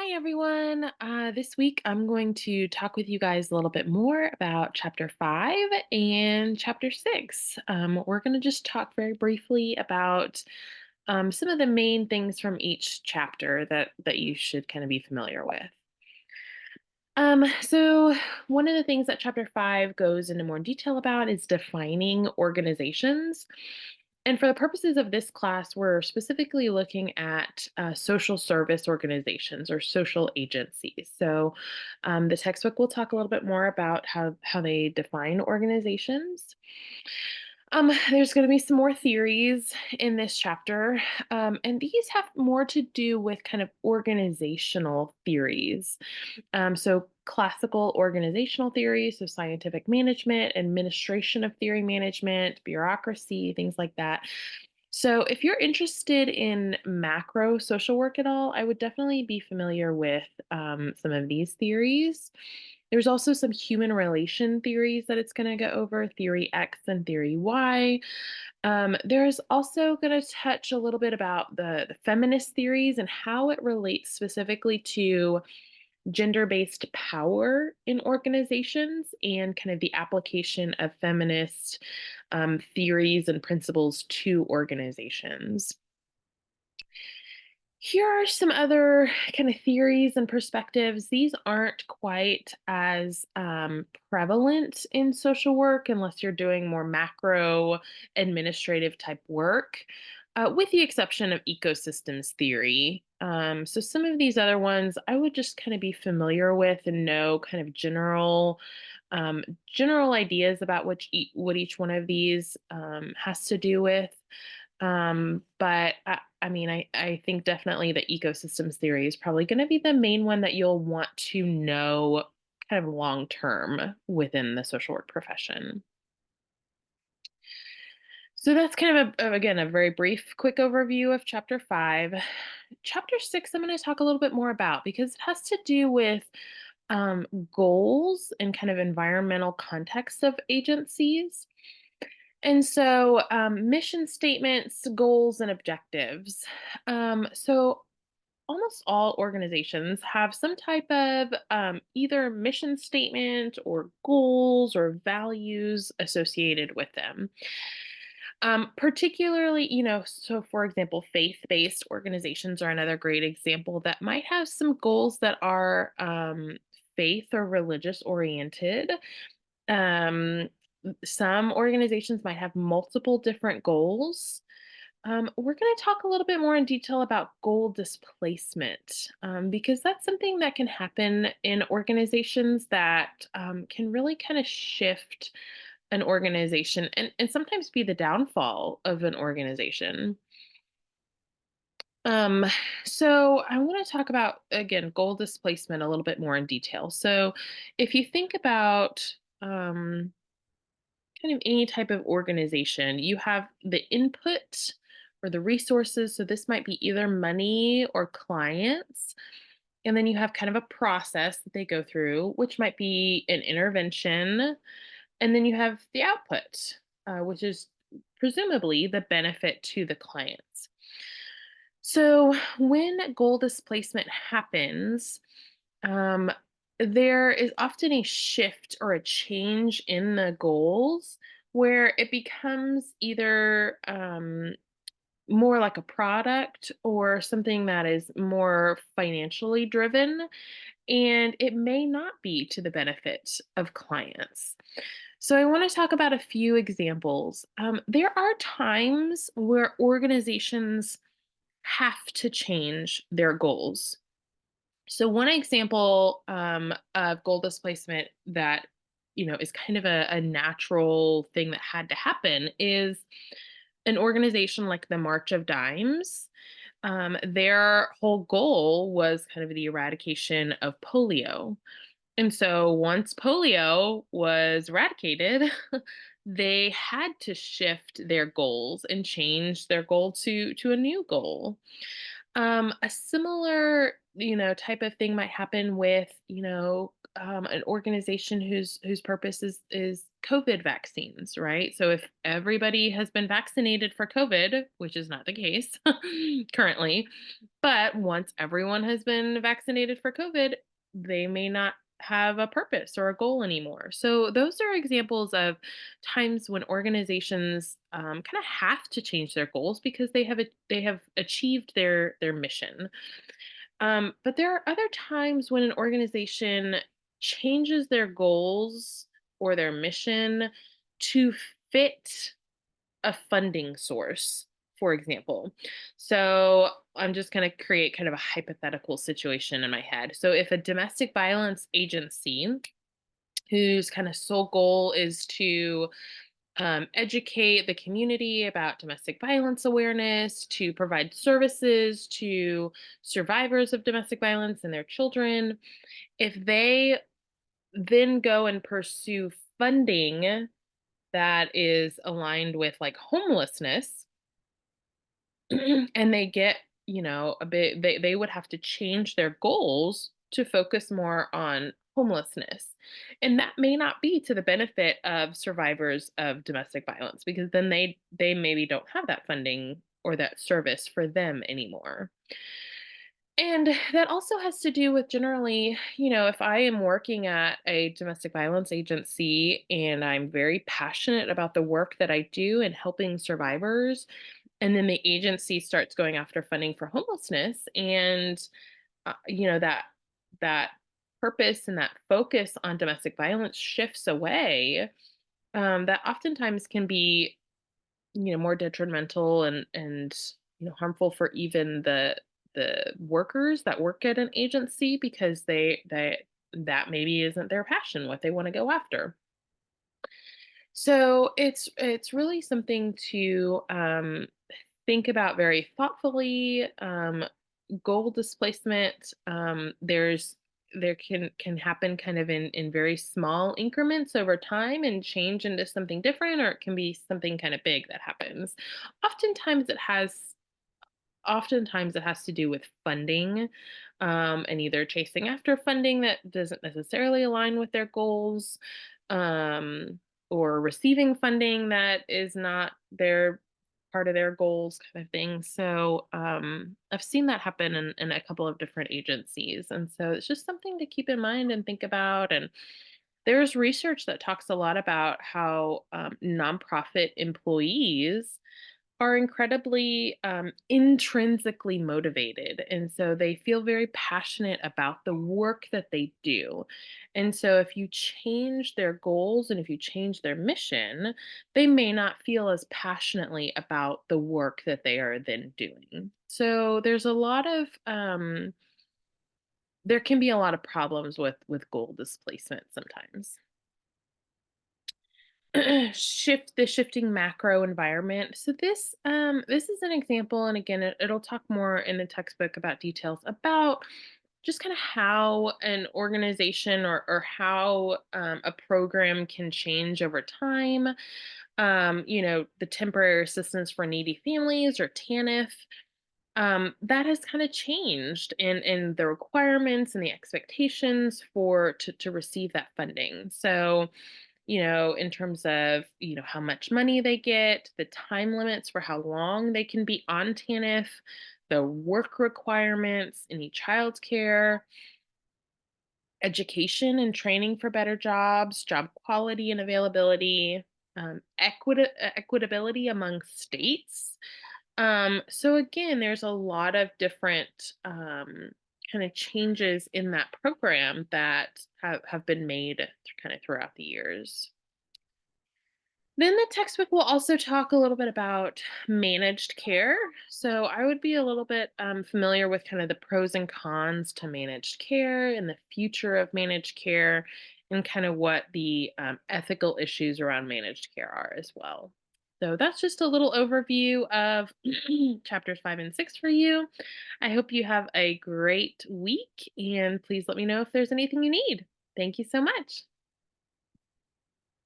Hi, everyone. This week, I'm going to talk with you guys a little bit more about chapter 5 and chapter 6. We're going to just talk very briefly about some of the main things from each chapter that you should kind of be familiar with. So one of the things that chapter 5 goes into more detail about is defining organizations. And for the purposes of this class, we're specifically looking at social service organizations or social agencies. So the textbook will talk a little bit more about how they define organizations. There's going to be some more theories in this chapter, and these have more to do with kind of organizational theories. So classical organizational theory, so scientific management, administration of theory management, bureaucracy, things like that. So if you're interested in macro social work at all, I would definitely be familiar with some of these theories. There's also some human relation theories that it's going to go over, theory X and theory Y. There's also going to touch a little bit about the feminist theories and how it relates specifically to gender-based power in organizations and kind of the application of feminist theories and principles to organizations. Here are some other kind of theories and perspectives. These aren't quite as prevalent in social work unless you're doing more macro administrative type work, with the exception of ecosystems theory. So some of these other ones I would just kind of be familiar with and know kind of general ideas about what each one of these has to do with. But I mean, I think definitely the ecosystems theory is probably going to be the main one that you'll want to know kind of long term within the social work profession. So that's kind of again, a very brief, quick overview of chapter 5. Chapter 6, I'm going to talk a little bit more about because it has to do with goals and kind of environmental context of agencies. And so, mission statements, goals, and objectives. So, almost all organizations have some type of either mission statement or goals or values associated with them. Particularly, so for example, faith based organizations are another great example that might have some goals that are faith or religious oriented. Um, some organizations might have multiple different goals. We're going to talk a little bit more in detail about goal displacement because that's something that can happen in organizations that can really kind of shift an organization and sometimes be the downfall of an organization. Um, so I want to talk about again goal displacement a little bit more in detail. So if you think about kind of any type of organization, you have the input or the resources. So this might be either money or clients. And then you have kind of a process that they go through, which might be an intervention. And then you have the output, which is presumably the benefit to the clients. So when goal displacement happens, um, there is often a shift or a change in the goals where it becomes either more like a product or something that is more financially driven, and it may not be to the benefit of clients. So, I want to talk about a few examples. There are times where organizations have to change their goals. So one example of goal displacement that is kind of a natural thing that had to happen is an organization like the March of Dimes. Their whole goal was kind of the eradication of polio. And so once polio was eradicated, they had to shift their goals and change their goal to a new goal. A similar, type of thing might happen with, an organization whose purpose is COVID vaccines, right? So if everybody has been vaccinated for COVID, which is not the case currently, But once everyone has been vaccinated for COVID, they may not have a purpose or a goal anymore. So those are examples of times when organizations kind of have to change their goals because they have achieved their mission. But there are other times when an organization changes their goals or their mission to fit a funding source, for example. So I'm just going to create kind of a hypothetical situation in my head. So if a domestic violence agency whose kind of sole goal is to educate the community about domestic violence awareness, to provide services to survivors of domestic violence and their children, if they then go and pursue funding that is aligned with like homelessness, and they get, a bit, they would have to change their goals to focus more on homelessness. And that may not be to the benefit of survivors of domestic violence because then they maybe don't have that funding or that service for them anymore. And that also has to do with generally, if I am working at a domestic violence agency and I'm very passionate about the work that I do and helping survivors, and then the agency starts going after funding for homelessness, and that purpose and that focus on domestic violence shifts away. That oftentimes can be more detrimental and harmful for even the workers that work at an agency because that maybe isn't their passion, what they want to go after. So it's really something to think about very thoughtfully. Goal displacement, there can happen kind of in very small increments over time and change into something different, or it can be something kind of big that happens. Oftentimes it has Oftentimes it has to do with funding, and either chasing after funding that doesn't necessarily align with their goals, um, or receiving funding that is not their part of their goals, kind of thing. So I've seen that happen in a couple of different agencies. And so it's just something to keep in mind and think about. And there's research that talks a lot about how nonprofit employees are incredibly intrinsically motivated. And so they feel very passionate about the work that they do. And so if you change their goals and if you change their mission, they may not feel as passionately about the work that they are then doing. So there can be a lot of problems with goal displacement sometimes. The shifting macro environment. So this is an example, and again it'll talk more in the textbook about details about just kind of how an organization or how a program can change over time. The temporary assistance for needy families, or TANF, that has kind of changed in the requirements and the expectations to receive that funding. So in terms of, how much money they get, the time limits for how long they can be on TANF, the work requirements, any childcare, education and training for better jobs, job quality and availability, equitability among states. So again, there's a lot of different kind of changes in that program that have been made kind of throughout the years. Then the textbook will also talk a little bit about managed care. So I would be a little bit familiar with kind of the pros and cons to managed care and the future of managed care, and kind of what the ethical issues around managed care are as well. So that's just a little overview of chapters 5 and 6 for you. I hope you have a great week, and please let me know if there's anything you need. Thank you so much.